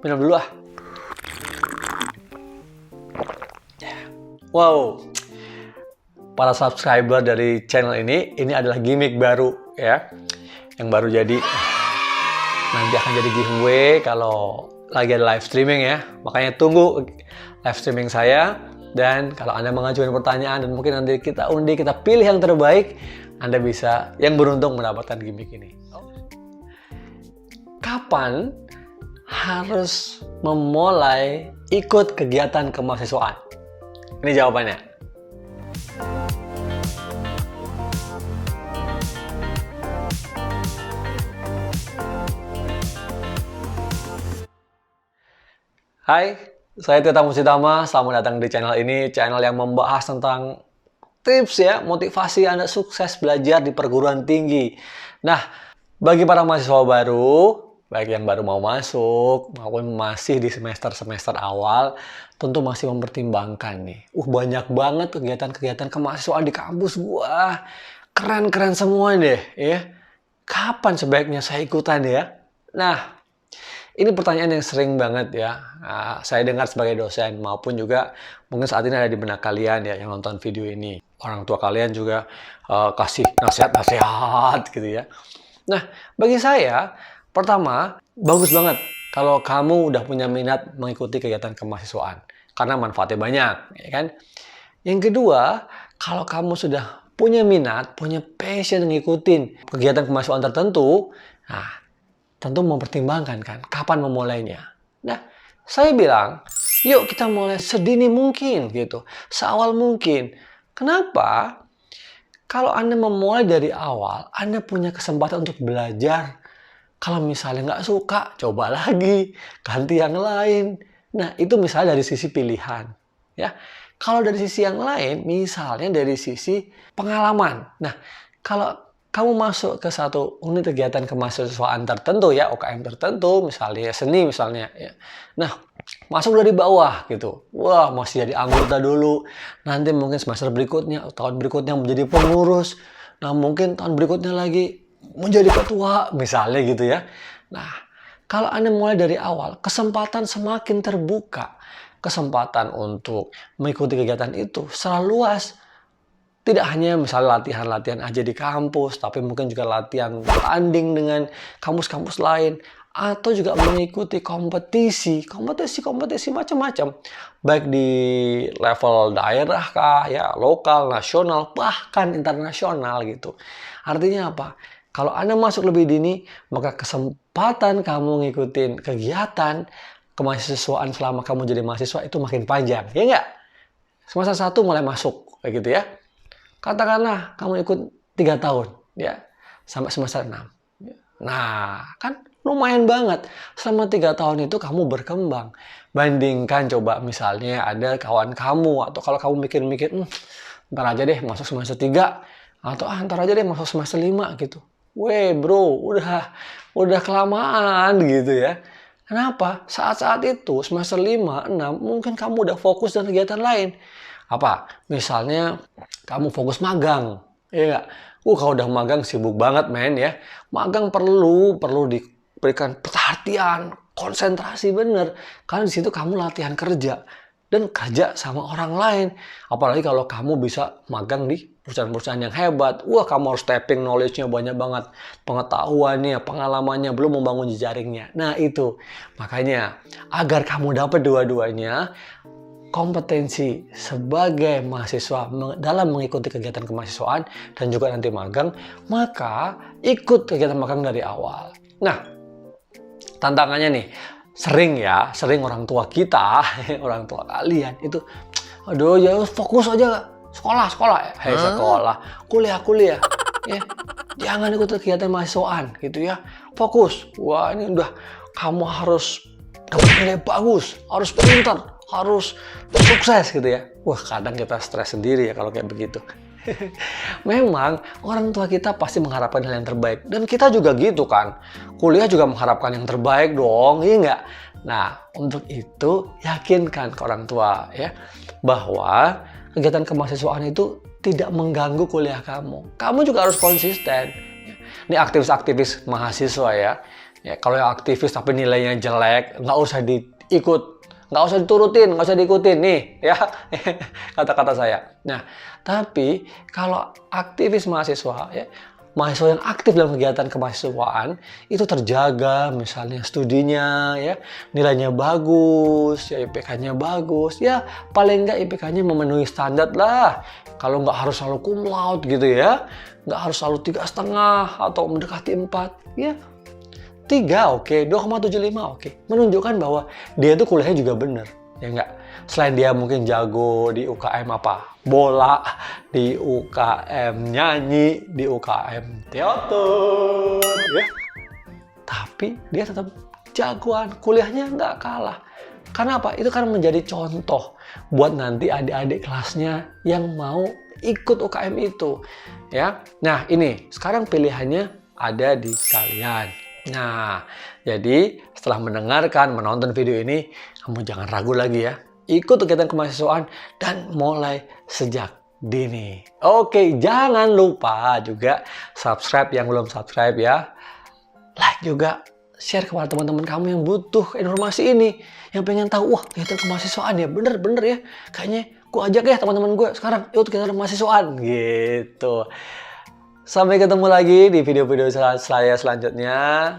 Minum dulu ah. Wow, para subscriber dari channel ini adalah gimmick baru ya, yang baru jadi. Nanti akan jadi giveaway kalau lagi ada live streaming ya. Makanya tunggu live streaming saya. Dan kalau Anda mengajukan pertanyaan dan mungkin nanti kita undi, kita pilih yang terbaik, Anda bisa yang beruntung mendapatkan gimmick ini. Kapan harus memulai ikut kegiatan kemahasiswaan? Ini jawabannya. Hai, saya Tirta Musitama. Selamat datang di channel ini, channel yang membahas tentang tips ya, motivasi Anda sukses belajar di perguruan tinggi. Nah, bagi para mahasiswa baru, baik yang baru mau masuk maupun masih di semester-semester awal, tentu masih mempertimbangkan nih. Banyak banget kegiatan-kegiatan kemahasiswaan di kampus gua. Keren-keren semua deh ya. Kapan sebaiknya saya ikutan ya? Nah, ini pertanyaan yang sering banget ya. Saya dengar sebagai dosen maupun juga mungkin saat ini ada di benak kalian ya yang nonton video ini. Orang tua kalian juga kasih nasihat-nasihat gitu ya. Nah, bagi saya, pertama, bagus banget kalau kamu udah punya minat mengikuti kegiatan kemahasiswaan. Karena manfaatnya banyak, ya kan? Yang kedua, kalau kamu sudah punya minat, punya passion ngikutin kegiatan kemahasiswaan tertentu, nah, tentu mempertimbangkan kan, kapan memulainya. Nah, saya bilang, yuk kita mulai sedini mungkin gitu, seawal mungkin. Kenapa? Kalau Anda memulai dari awal, Anda punya kesempatan untuk belajar. Kalau misalnya nggak suka, coba lagi, ganti yang lain. Nah, itu misalnya dari sisi pilihan. Ya, kalau dari sisi yang lain, misalnya dari sisi pengalaman. Nah, kalau kamu masuk ke satu unit kegiatan kemahasiswaan tertentu ya, UKM tertentu, misalnya seni misalnya ya. Nah, masuk dari bawah gitu. Wah, masih jadi anggota dulu. Nanti mungkin semester berikutnya, tahun berikutnya menjadi pengurus. Nah, mungkin tahun berikutnya lagi menjadi ketua misalnya gitu ya. Nah, kalau Anda mulai dari awal, kesempatan semakin terbuka. Kesempatan untuk mengikuti kegiatan itu selalu luas. Tidak hanya misalnya latihan-latihan aja di kampus, tapi mungkin juga latihan tanding dengan kampus-kampus lain. Atau juga mengikuti kompetisi macam-macam. Baik di level daerah kah, ya, lokal, nasional, bahkan internasional gitu. Artinya apa? Kalau Anda masuk lebih dini, maka kesempatan kamu ngikutin kegiatan kemahasiswaan selama kamu jadi mahasiswa itu makin panjang. Ya nggak? Semester 1 mulai masuk, kayak gitu ya. Katakanlah kamu ikut 3 tahun, ya, sampai semester 6. Nah, kan lumayan banget. Selama 3 tahun itu kamu berkembang. Bandingkan coba misalnya ada kawan kamu, atau kalau kamu mikir-mikir, ntar aja deh masuk semester 3, atau ntar aja deh masuk semester 5 gitu. Weh bro, udah kelamaan gitu ya. Kenapa? Saat-saat itu semester 5, 6, mungkin kamu udah fokus dengan kegiatan lain. Apa? Misalnya kamu fokus magang, ya nggak? Kalau udah magang sibuk banget men ya. Magang perlu diberikan perhatian, konsentrasi bener. Karena di situ kamu latihan kerja dan kerja sama orang lain. Apalagi kalau kamu bisa magang di perusahaan-perusahaan yang hebat. Kamu harus tapping knowledge-nya banyak banget. Pengetahuannya, pengalamannya, belum membangun jejaringnya. Nah itu. Makanya agar kamu dapat dua-duanya, kompetensi sebagai mahasiswa dalam mengikuti kegiatan kemahasiswaan dan juga nanti magang, maka ikut kegiatan magang dari awal. Nah, tantangannya nih, sering orang tua kita, orang tua kalian itu, aduh ya fokus aja sekolah, sekolah, kuliah, ya, jangan ikut kegiatan mahasiswaan gitu ya, fokus. Wah ini udah, kamu harus dapat nilai bagus, harus pintar, harus sukses gitu ya. Kadang kita stres sendiri ya kalau kayak begitu. Memang orang tua kita pasti mengharapkan hal yang terbaik. Dan kita juga gitu kan. Kuliah juga mengharapkan yang terbaik dong, iya nggak? Nah, untuk itu yakinkan ke orang tua ya, bahwa kegiatan kemahasiswaan itu tidak mengganggu kuliah kamu. Kamu juga harus konsisten. Ini aktivis-aktivis mahasiswa ya. Ya, kalau yang aktivis tapi nilainya jelek, nggak usah diikut, nggak usah diturutin, nggak usah diikutin nih, ya kata-kata saya. Nah, tapi kalau aktivis mahasiswa, ya, mahasiswa yang aktif dalam kegiatan kemahasiswaan itu terjaga, misalnya studinya, ya, nilainya bagus, ya IPK-nya bagus, ya paling nggak IPK-nya memenuhi standar lah. Kalau nggak harus selalu cum laude gitu ya, nggak harus selalu 3,5 atau mendekati 4, ya 3 oke, 2,75 oke. Menunjukkan bahwa dia itu kuliahnya juga bener, ya enggak? Selain dia mungkin jago di UKM apa? Bola, di UKM nyanyi, di UKM teater, ya. Tapi dia tetap jagoan, kuliahnya nggak kalah. Karena apa? Itu kan menjadi contoh buat nanti adik-adik kelasnya yang mau ikut UKM itu, ya. Nah, ini sekarang pilihannya ada di kalian. Nah, jadi setelah menonton video ini, kamu jangan ragu lagi ya. Ikut kegiatan kemahasiswaan dan mulai sejak dini. Oke, jangan lupa juga subscribe yang belum subscribe ya. Like juga, share kepada teman-teman kamu yang butuh informasi ini. Yang pengen tahu, wah kegiatan kemahasiswaan ya, bener-bener ya. Kayaknya gue ajak ya teman-teman gue sekarang, ikut kegiatan kemahasiswaan gitu. Sampai ketemu lagi di video-video saya selanjutnya.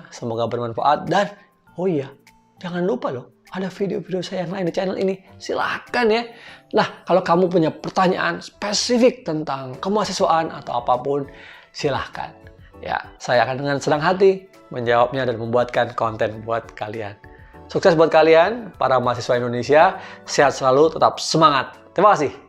Semoga bermanfaat. Dan, oh iya, jangan lupa loh, ada video-video saya yang lain di channel ini. Silahkan ya. Nah, kalau kamu punya pertanyaan spesifik tentang kemahasiswaan atau apapun, silahkan. Ya, saya akan dengan senang hati menjawabnya dan membuatkan konten buat kalian. Sukses buat kalian, para mahasiswa Indonesia. Sehat selalu, tetap semangat. Terima kasih.